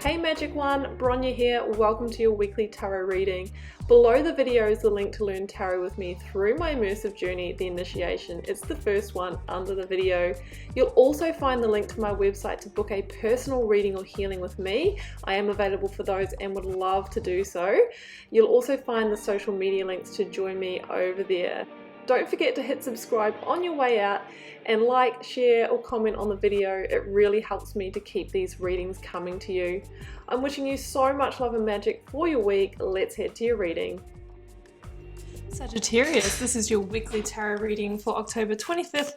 Hey Magic One, Bronya here. Welcome to your weekly tarot reading. Below the video is the link to learn tarot with me through my immersive journey, The Initiation. It's the first one under the video. You'll also find the link to my website to book a personal reading or healing with me. I am available for those and would love to do so. You'll also find the social media links to join me over there. Don't forget to hit subscribe on your way out and like, share or comment on the video. It really helps me to keep these readings coming to you. I'm wishing you so much love and magic for your week. Let's head to your reading. Sagittarius, this is your weekly tarot reading for October 25th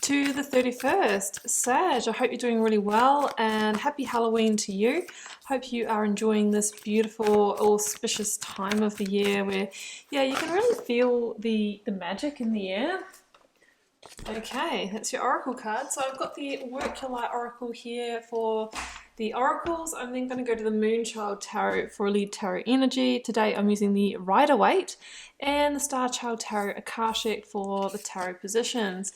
to the 31st. Sag, I hope you're doing really well and happy Halloween to you. Hope you are enjoying this beautiful auspicious time of the year where, yeah, you can really feel the magic in the air. Okay, that's your oracle card. So I've got the Work Your Light Oracle here for the oracles. I'm then going to go to the Moonchild Tarot for lead tarot energy. Today I'm using the Rider-Waite and the Star Child Tarot Akashic for the tarot positions.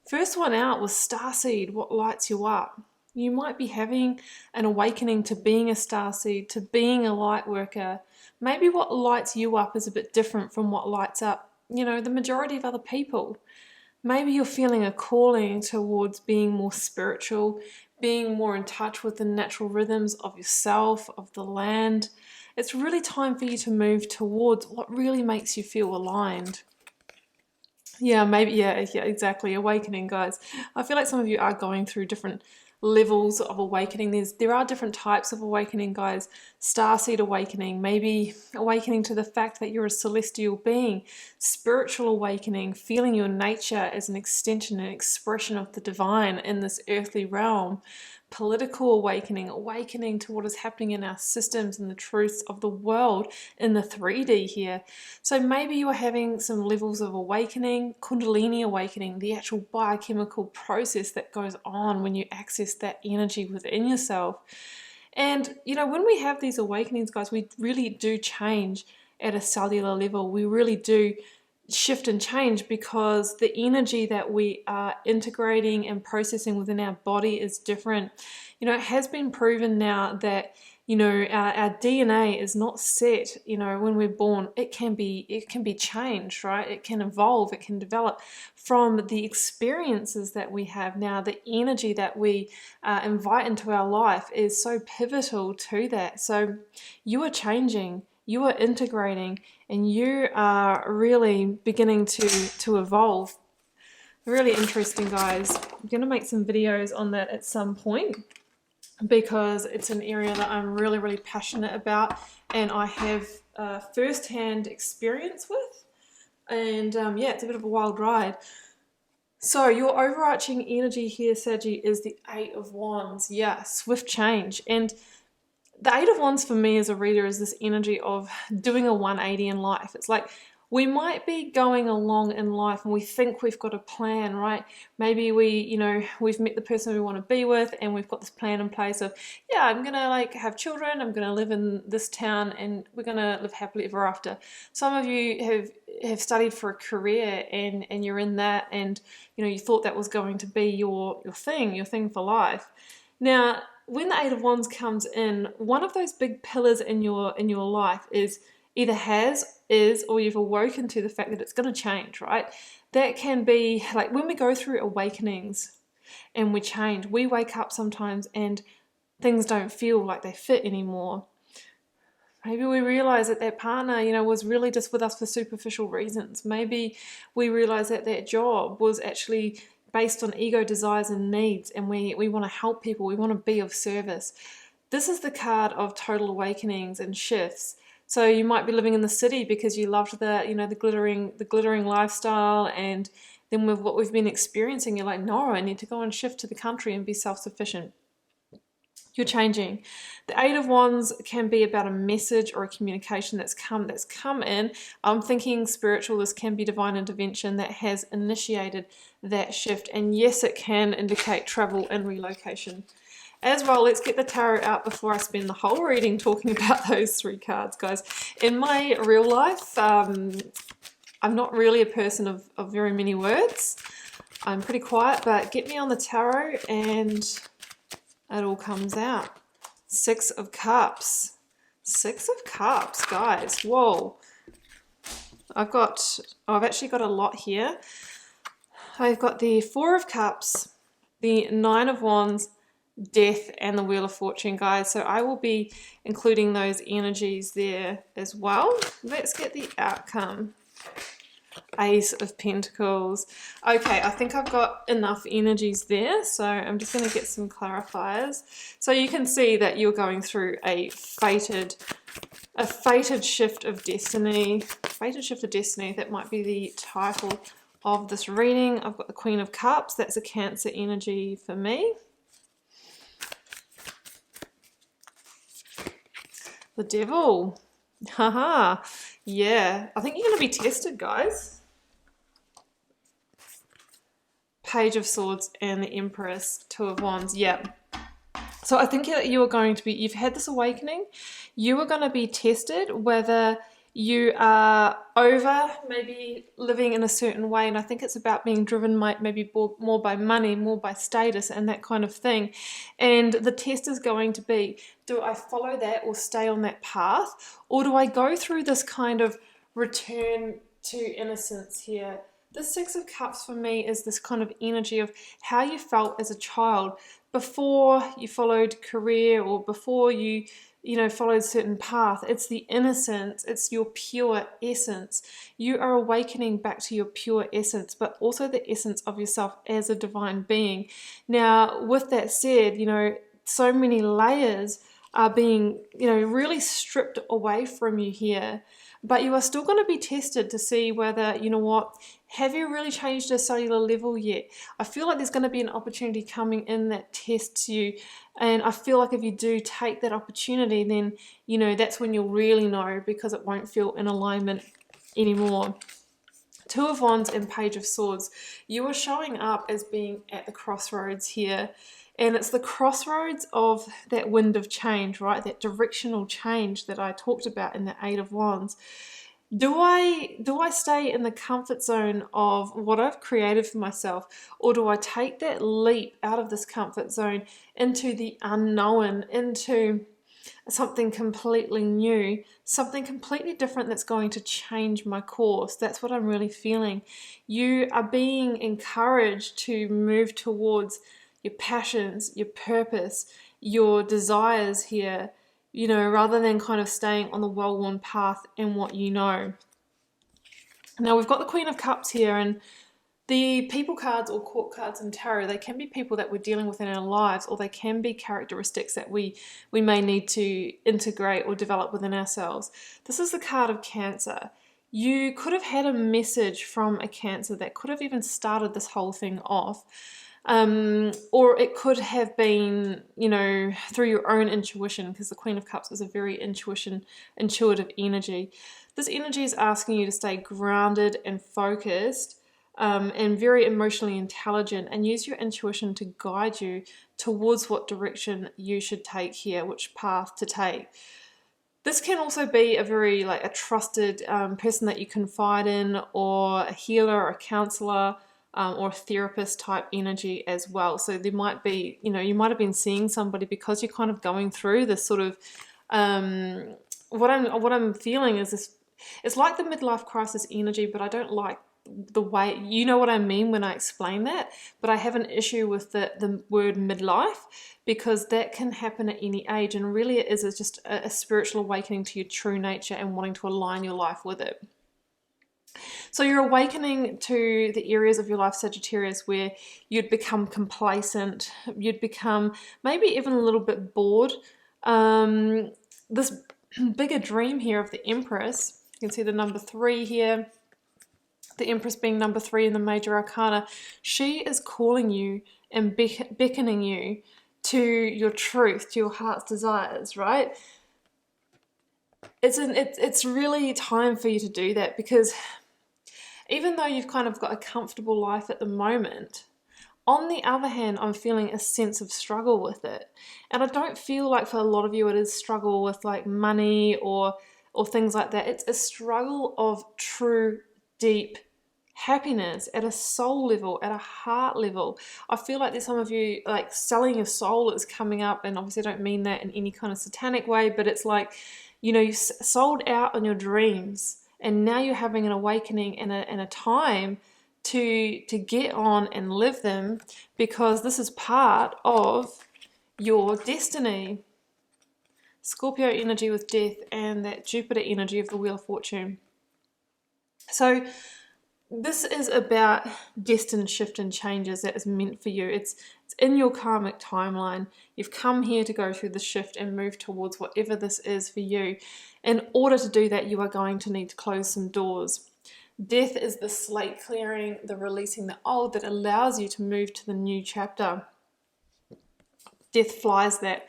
First one out was Starseed, what lights you up? You might be having an awakening to being a starseed, to being a light worker. Maybe what lights you up is a bit different from what lights up, the majority of other people. Maybe you're feeling a calling towards being more spiritual, being more in touch with the natural rhythms of yourself, of the land. It's really time for you to move towards what really makes you feel aligned. Yeah, maybe, yeah, exactly. Awakening, guys. I feel like some of you are going through different levels of awakening. There are different types of awakening, guys. Starseed awakening, maybe awakening to the fact that you're a celestial being. Spiritual awakening, feeling your nature as an extension and expression of the divine in this earthly realm. Political awakening, awakening to what is happening in our systems and the truths of the world in the 3D here. So maybe you are having some levels of awakening, Kundalini awakening, the actual biochemical process that goes on when you access that energy within yourself. And when we have these awakenings, guys, we really do change at a cellular level. We really do shift and change because the energy that we are integrating and processing within our body is different. It has been proven now that our DNA is not set. When we're born, it can be changed, right? It can evolve, it can develop from the experiences that we have now. The energy that we invite into our life is so pivotal to that. So you are changing, you are integrating, and you are really beginning to evolve. Really interesting, guys. I'm going to make some videos on that at some point because it's an area that I'm really, really passionate about and I have first-hand experience with. And yeah, it's a bit of a wild ride. So your overarching energy here, Saggy, is the Eight of Wands. Yeah, swift change. And the Eight of Wands for me as a reader is this energy of doing a 180 in life. It's like we might be going along in life and we think we've got a plan, right? Maybe we've met the person we want to be with and we've got this plan in place of, yeah, I'm going to have children, I'm going to live in this town and we're going to live happily ever after. Some of you have studied for a career and you're in that and, you thought that was going to be your thing for life. Now, when the Eight of Wands comes in, one of those big pillars in your life is either is, or you've awoken to the fact that it's going to change, right? That can be like when we go through awakenings and we change, we wake up sometimes and things don't feel like they fit anymore. Maybe we realize that partner, was really just with us for superficial reasons. Maybe we realize that job was actually based on ego desires and needs, and we want to help people, we want to be of service. This is the card of total awakenings and shifts. So you might be living in the city because you loved the glittering lifestyle, and then with what we've been experiencing, you're like, no, I need to go and shift to the country and be self-sufficient. You're changing. The Eight of Wands can be about a message or a communication that's come in. I'm thinking spiritual. This can be divine intervention that has initiated that shift. And yes, it can indicate travel and relocation. As well, let's get the tarot out before I spend the whole reading talking about those three cards, guys. In my real life, I'm not really a person of very many words. I'm pretty quiet, but get me on the tarot and it all comes out. Six of Cups. Six of Cups, guys. Whoa. I've actually got a lot here. I've got the Four of Cups, the Nine of Wands, Death, and the Wheel of Fortune, guys. So I will be including those energies there as well. Let's get the outcome. Ace of Pentacles. Okay, I think I've got enough energies there, so I'm just going to get some clarifiers. So you can see that you're going through a fated shift of destiny. Fated shift of destiny, that might be the title of this reading. I've got the Queen of Cups. That's a Cancer energy for me. The Devil. Haha. Yeah, I think you're going to be tested, guys. Page of Swords and the Empress, Two of Wands. Yeah. So I think that you are going to be, you've had this awakening. You are going to be tested whether you are over maybe living in a certain way, and I think it's about being driven maybe more by money, more by status and that kind of thing. And the test is going to be, do I follow that or stay on that path, or do I go through this kind of return to innocence here? The Six of Cups for me is this kind of energy of how you felt as a child before you followed career or before you followed a certain path. It's the innocence, it's your pure essence. You are awakening back to your pure essence, but also the essence of yourself as a divine being. Now, with that said, so many layers are being, really stripped away from you here. But you are still going to be tested to see whether, have you really changed a cellular level yet? I feel like there's going to be an opportunity coming in that tests you. And I feel like if you do take that opportunity, then, that's when you'll really know, because it won't feel in alignment anymore. Two of Wands and Page of Swords. You are showing up as being at the crossroads here. And it's the crossroads of that wind of change, right? That directional change that I talked about in the Eight of Wands. Do I stay in the comfort zone of what I've created for myself, or do I take that leap out of this comfort zone into the unknown, into something completely new, something completely different that's going to change my course? That's what I'm really feeling. You are being encouraged to move towards your passions, your purpose, your desires here, rather than kind of staying on the well-worn path and what you know. Now we've got the Queen of Cups here, and the people cards or court cards in tarot, they can be people that we're dealing with in our lives, or they can be characteristics that we may need to integrate or develop within ourselves. This is the card of Cancer. You could have had a message from a Cancer that could have even started this whole thing off. Or it could have been, through your own intuition, because the Queen of Cups is a very intuitive energy. This energy is asking you to stay grounded and focused, and very emotionally intelligent, and use your intuition to guide you towards what direction you should take here, which path to take. This can also be a very a trusted person that you confide in, or a healer or a counselor, or therapist type energy as well. So there might be, you might have been seeing somebody because you're kind of going through this sort of, what I'm feeling is this, it's like the midlife crisis energy, but I don't like the way, you know what I mean when I explain that, but I have an issue with the word midlife, because that can happen at any age, and really it is just a spiritual awakening to your true nature and wanting to align your life with it. So you're awakening to the areas of your life, Sagittarius, where you'd become complacent, you'd become maybe even a little bit bored. This bigger dream here of the Empress, you can see the number 3 here, the Empress being number 3 in the major arcana. She is calling you and beckoning you to your truth, to your heart's desires, right? It's really time for you to do that, because even though you've kind of got a comfortable life at the moment, on the other hand, I'm feeling a sense of struggle with it. And I don't feel like for a lot of you it is struggle with money or things like that. It's a struggle of true, deep happiness at a soul level, at a heart level. I feel like there's some of you, like, selling your soul is coming up, and obviously I don't mean that in any kind of satanic way, but it's like, you know, you sold out on your dreams, and now you're having an awakening and a time to get on and live them, because this is part of your destiny. Scorpio energy with death and that Jupiter energy of the Wheel of Fortune. So this is about destined shift and changes that is meant for you. It's in your karmic timeline. You've come here to go through the shift and move towards whatever this is for you. In order to do that, you are going to need to close some doors. Death is the slate clearing, the releasing the old that allows you to move to the new chapter. Death flies that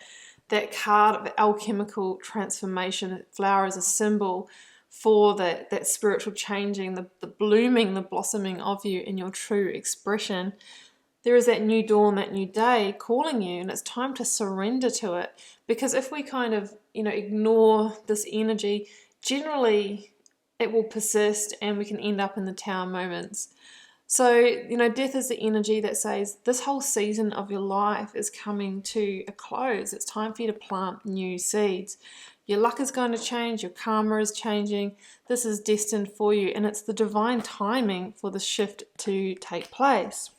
card of alchemical transformation. Flower is a symbol for that spiritual changing, the blooming, the blossoming of you in your true expression. There is that new dawn, that new day calling you, and it's time to surrender to it. Because if we kind of, you know, ignore this energy, generally it will persist and we can end up in the tower moments. So, you know, death is the energy that says this whole season of your life is coming to a close. It's time for you to plant new seeds. Your luck is going to change. Your karma is changing. This is destined for you, and it's the divine timing for the shift to take place.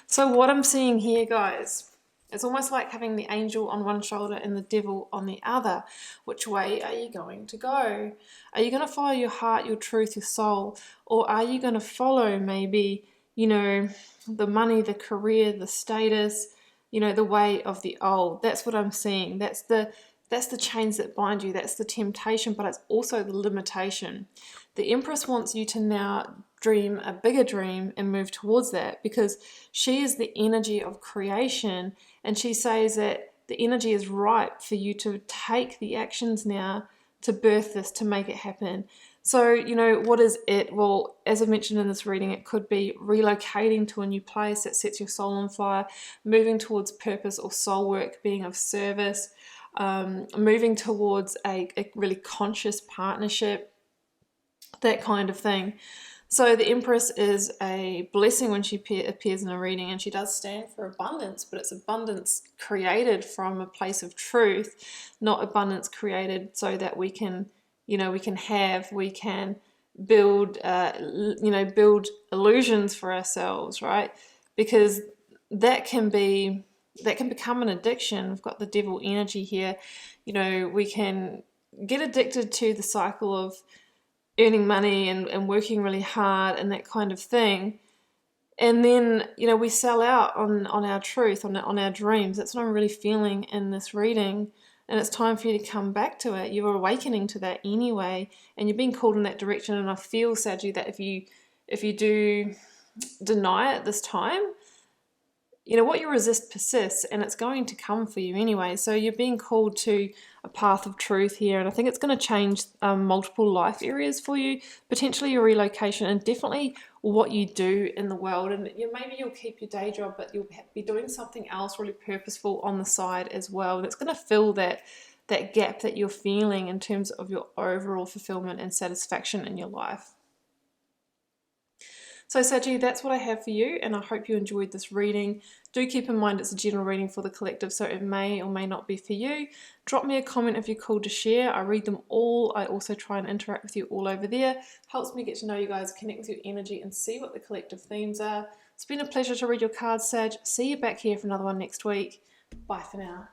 So what I'm seeing here, guys, it's almost like having the angel on one shoulder and the devil on the other. Which way are you going to go? Are you going to follow your heart, your truth, your soul? Or are you going to follow maybe, you know, the money, the career, the status, you know, the way of the old? That's what I'm seeing. That's the chains that bind you. That's the temptation, but it's also the limitation. The Empress wants you to now dream a bigger dream and move towards that, because she is the energy of creation, and she says that the energy is ripe for you to take the actions now to birth this, to make it happen. So, you know, what is it? Well, as I mentioned in this reading, it could be relocating to a new place that sets your soul on fire, moving towards purpose or soul work, being of service, moving towards a really conscious partnership, that kind of thing. So the Empress is a blessing when she appears in a reading, and she does stand for abundance, but it's abundance created from a place of truth, not abundance created so that we can, you know, we can build, you know, build illusions for ourselves, right? Because that can become an addiction. We've got the devil energy here. You know, we can get addicted to the cycle of earning money and working really hard and that kind of thing. And then, you know, we sell out on our truth, on our dreams. That's what I'm really feeling in this reading. And it's time for you to come back to it. You're awakening to that anyway, and you're being called in that direction. And I feel, Saggy, that if you do deny it this time, you know, what you resist persists, and it's going to come for you anyway. So you're being called to a path of truth here, and I think it's going to change multiple life areas for you, potentially your relocation, and definitely what you do in the world. And maybe you'll keep your day job, but you'll be doing something else really purposeful on the side as well. And it's going to fill that gap that you're feeling in terms of your overall fulfillment and satisfaction in your life. So Saggy, that's what I have for you, and I hope you enjoyed this reading. Do keep in mind it's a general reading for the collective, so it may or may not be for you. Drop me a comment if you're called to share. I read them all. I also try and interact with you all over there. Helps me get to know you guys, connect with your energy, and see what the collective themes are. It's been a pleasure to read your cards, Sag. See you back here for another one next week. Bye for now.